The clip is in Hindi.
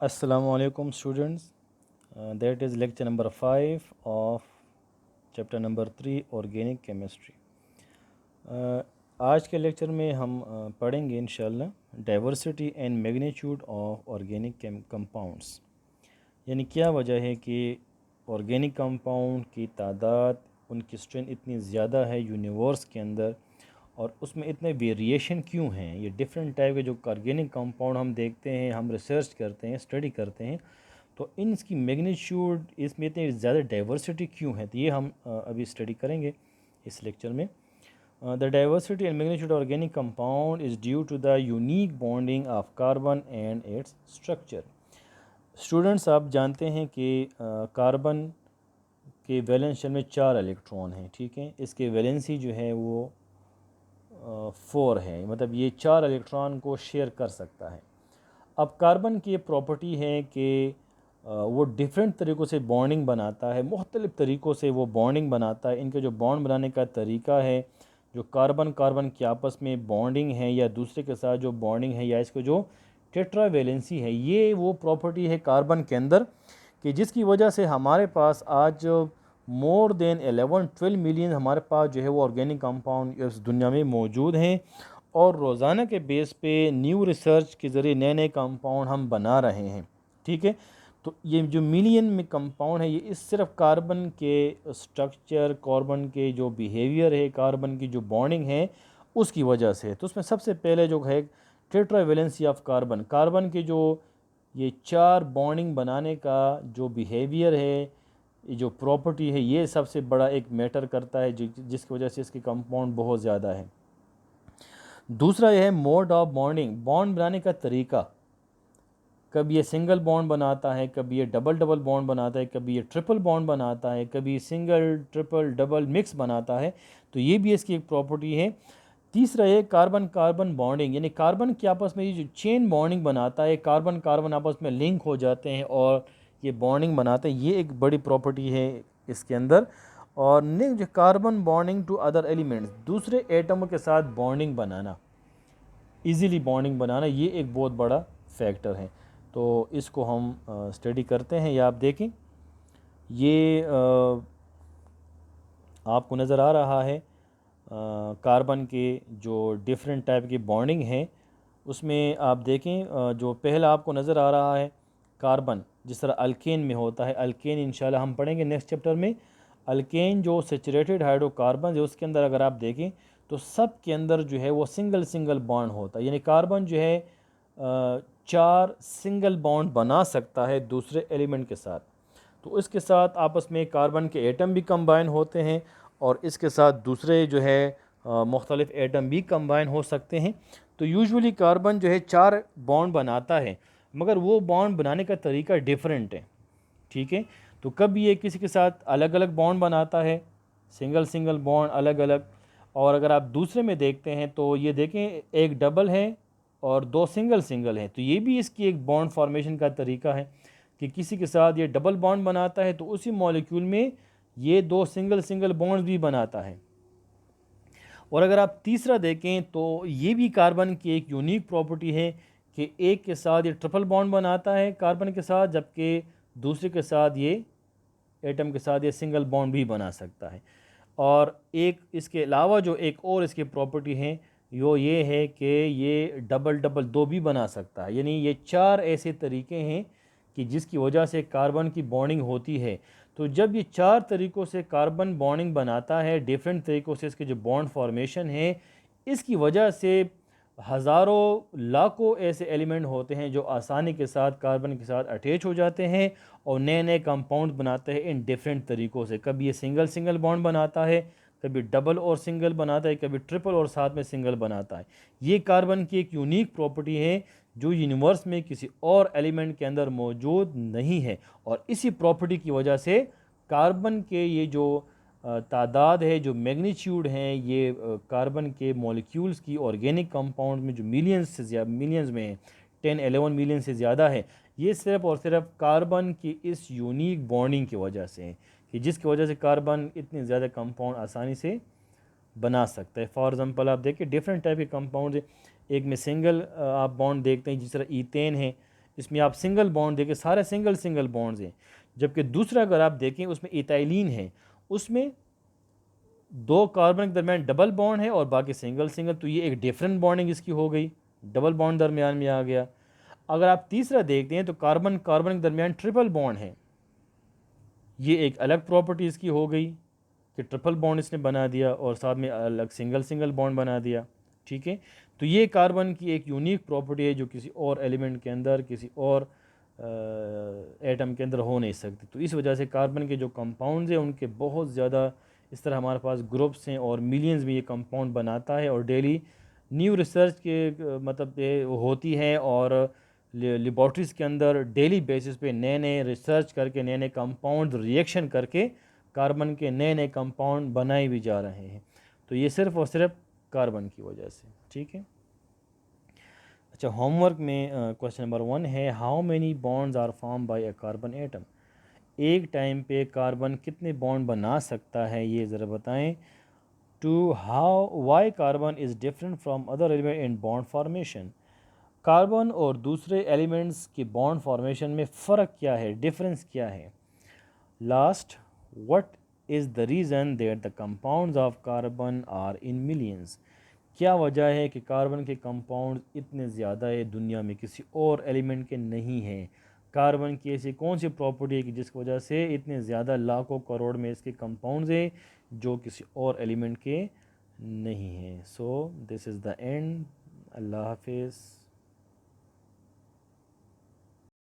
Assalamu alaikum students. That is lecture number 5 of chapter number 3 organic chemistry. आज के लेक्चर में हम पढ़ेंगे इंशाल्लाह diversity and magnitude of organic compounds, यानी क्या वजह है कि ऑर्गेनिक कंपाउंड की तादाद, उनकी स्ट्रेंथ इतनी ज़्यादा है यूनिवर्स के अंदर, और उसमें इतने वेरिएशन क्यों हैं। ये डिफरेंट टाइप के जो ऑर्गेनिक कंपाउंड हम देखते हैं, हम रिसर्च करते हैं, स्टडी करते हैं, तो इसकी मैग्नीट्यूड, इसमें इतनी ज़्यादा डाइवर्सिटी क्यों है, तो ये हम अभी स्टडी करेंगे इस लेक्चर में। The diversity and magnitude organic compound is due to the unique bonding of carbon and its structure. Students, आप जानते हैं कि कार्बन के वैलेंस शेल में 4 इलेक्ट्रॉन हैं, ठीक है। इसके वैलेंसी जो है वो 4 है, मतलब ये 4 इलेक्ट्रॉन को शेयर कर सकता है। अब कार्बन की ये प्रॉपर्टी है कि वो डिफरेंट तरीक़ों से बॉन्डिंग बनाता है, मुख्तलिफ़ तरीक़ों से वो बॉन्डिंग बनाता है। इनके जो बॉन्ड बनाने का तरीका है, जो कार्बन कार्बन के आपस में बॉन्डिंग है या दूसरे के साथ जो बॉन्डिंग है, या इसको जो टेट्रावेलेंसी है, ये वो प्रॉपर्टी है कार्बन के अंदर कि जिसकी वजह से हमारे पास आज मोर देन 11-12 मिलियन हमारे पास जो है वो ऑर्गेनिक कंपाउंड इस दुनिया में मौजूद हैं, और रोज़ाना के बेस पे न्यू रिसर्च के ज़रिए नए नए कंपाउंड हम बना रहे हैं, ठीक है। तो ये जो मिलियन में कंपाउंड है, ये इस सिर्फ कार्बन के स्ट्रक्चर, कार्बन के जो बिहेवियर है, कार्बन की जो बॉन्डिंग है, उसकी वजह से। तो उसमें सबसे पहले जो है टेट्रावेलेंसी ऑफ कार्बन, कार्बन के जो ये 4 बॉन्डिंग बनाने का जो बिहेवियर है, ये जो प्रॉपर्टी है, ये सबसे बड़ा एक मैटर करता है, जिसकी वजह से इसकी कंपाउंड बहुत ज़्यादा है। दूसरा यह है मोड ऑफ बॉन्डिंग, बॉन्ड बनाने का तरीका। कभी ये सिंगल बॉन्ड बनाता है, कभी ये डबल डबल बॉन्ड बनाता है, कभी ये ट्रिपल बॉन्ड बनाता है, कभी सिंगल ट्रिपल डबल मिक्स बनाता है, तो ये भी इसकी एक प्रॉपर्टी है। तीसरा है कार्बन कार्बन बॉन्डिंग, यानी कार्बन के आपस में ये जो चेन बॉन्डिंग बनाता है, कार्बन कार्बन आपस में लिंक हो जाते हैं और ये बॉन्डिंग बनाते हैं, ये एक बड़ी प्रॉपर्टी है इसके अंदर। और नेक्स्ट जो carbon bonding to other elements, दूसरे एटमों के साथ बॉन्डिंग बनाना, इजीली बॉन्डिंग बनाना, ये एक बहुत बड़ा फैक्टर है। तो इसको हम स्टडी करते हैं। या आप देखें, ये आपको नज़र आ रहा है कार्बन के जो डिफरेंट टाइप की बॉन्डिंग है, उसमें आप देखें जो पहला आपको नज़र आ रहा है कार्बन, जिस तरह अल्केन में होता है। अल्केन इंशाल्लाह हम पढ़ेंगे नेक्स्ट चैप्टर में। अल्केन जो सेचुरेटेड हाइड्रोकार्बन है, उसके अंदर अगर आप देखें तो सब के अंदर जो है वो सिंगल सिंगल बॉन्ड होता है, यानी कार्बन जो है 4 सिंगल बॉन्ड बना सकता है दूसरे एलिमेंट के साथ। तो इसके साथ आपस में कार्बन के एटम भी कंबाइन होते हैं, और इसके साथ दूसरे जो है मुख्तलिफ एटम भी कंबाइन हो सकते हैं। तो यूजुअली कार्बन जो है 4 बॉन्ड बनाता है, मगर वो बॉन्ड बनाने का तरीका डिफरेंट है, ठीक है। तो कभी ये किसी के साथ अलग अलग बॉन्ड बनाता है, सिंगल सिंगल बॉन्ड अलग अलग। और अगर आप दूसरे में देखते हैं तो ये देखें, एक डबल है और 2 सिंगल सिंगल हैं, तो ये भी इसकी एक बॉन्ड फॉर्मेशन का तरीका है कि किसी के साथ ये डबल बॉन्ड बनाता है तो उसी मॉलिक्यूल में ये 2 सिंगल सिंगल बॉन्ड्स भी बनाता है। और अगर आप तीसरा देखें तो ये भी कार्बन की एक यूनिक प्रॉपर्टी है कि एक के साथ ये ट्रिपल बॉन्ड बनाता है कार्बन के साथ, जबकि दूसरे के साथ ये एटम के साथ ये सिंगल बॉन्ड भी बना सकता है। और एक इसके अलावा जो एक और इसकी प्रॉपर्टी है ये है कि ये डबल डबल 2 भी बना सकता है, यानी ये 4 ऐसे तरीके हैं कि जिसकी वजह से कार्बन की बॉन्डिंग होती है। तो जब ये 4 तरीक़ों से कार्बन बॉन्डिंग बनाता है, डिफरेंट तरीक़ों से इसके जो बॉन्ड फॉर्मेशन है, इसकी वजह से हज़ारों लाखों ऐसे एलिमेंट होते हैं जो आसानी के साथ कार्बन के साथ अटैच हो जाते हैं और नए नए कंपाउंड बनाते हैं इन डिफरेंट तरीक़ों से। कभी ये सिंगल सिंगल बॉन्ड बनाता है, कभी डबल और सिंगल बनाता है, कभी ट्रिपल और साथ में सिंगल बनाता है। ये कार्बन की एक यूनिक प्रॉपर्टी है जो यूनिवर्स में किसी और एलिमेंट के अंदर मौजूद नहीं है, और इसी प्रॉपर्टी की वजह से कार्बन के ये जो तादाद है, जो मैग्नीट्यूड हैं, ये कार्बन के मॉलिक्यूल्स की ऑर्गेनिक कंपाउंड में जो मिलियंस में है, 10-11 मिलियन से ज़्यादा है, ये सिर्फ और सिर्फ कार्बन की इस यूनिक बॉन्डिंग की वजह से है कि जिसकी वजह से कार्बन इतने ज़्यादा कंपाउंड आसानी से बना सकता है। फॉर एग्ज़ाम्पल आप देखिए डिफरेंट टाइप के कंपाउंड है, एक में सिंगल आप बॉन्ड देखते हैं, जिस तरह ईथेन है, इसमें आप सिंगल बॉन्ड देखें, सारे सिंगल बॉन्ड्स हैं। जबकि दूसरा अगर आप देखें उसमें इथाइलिन है, उसमें 2 कार्बन के दरमियान डबल बॉन्ड है और बाकी सिंगल। तो ये एक डिफरेंट बॉन्डिंग इसकी हो गई, डबल बॉन्ड दरमियान में आ गया। अगर आप तीसरा देखते हैं तो कार्बन कार्बन के दरमियान ट्रिपल बॉन्ड है, ये एक अलग प्रॉपर्टी इसकी हो गई कि ट्रिपल बॉन्ड इसने बना दिया और साथ में अलग सिंगल बॉन्ड बना दिया। ठीक है, तो ये कार्बन की एक यूनिक प्रॉपर्टी है जो किसी और एलिमेंट के अंदर, किसी और एटम के अंदर हो नहीं सकती। तो इस वजह से कार्बन के जो कंपाउंड्स हैं उनके बहुत ज़्यादा इस तरह हमारे पास ग्रुप्स हैं और मिलियंस में ये कंपाउंड बनाता है। और डेली न्यू रिसर्च के मतलब ये होती है और लेबॉर्ट्रीज़ के अंदर डेली बेसिस पे नए नए रिसर्च करके नए नए कंपाउंड रिएक्शन करके कार्बन के नए नए कंपाउंड बनाए भी जा रहे हैं। तो ये सिर्फ़ और सिर्फ कार्बन की वजह से। ठीक है, अच्छा, होमवर्क में क्वेश्चन नंबर 1 है, how many bonds are form by a carbon atom. एक टाइम पे कार्बन कितने बॉन्ड बना सकता है ये ज़रा बताएं। Two, how why carbon is different from other element in bond formation. Carbon और दूसरे एलिमेंट्स के बॉन्ड फॉर्मेशन में फ़र्क क्या है, डिफरेंस क्या है। Last, what is the reason that the compounds of carbon are in millions. क्या वजह है कि कार्बन के कंपाउंड इतने ज़्यादा है दुनिया में, किसी और एलिमेंट के नहीं हैं। कार्बन की ऐसी कौन सी प्रॉपर्टी है कि जिसकी वजह से इतने ज़्यादा लाखों करोड़ में इसके कंपाउंड्स हैं जो किसी और एलिमेंट के नहीं हैं। So this is the end. Allah हाफिज़।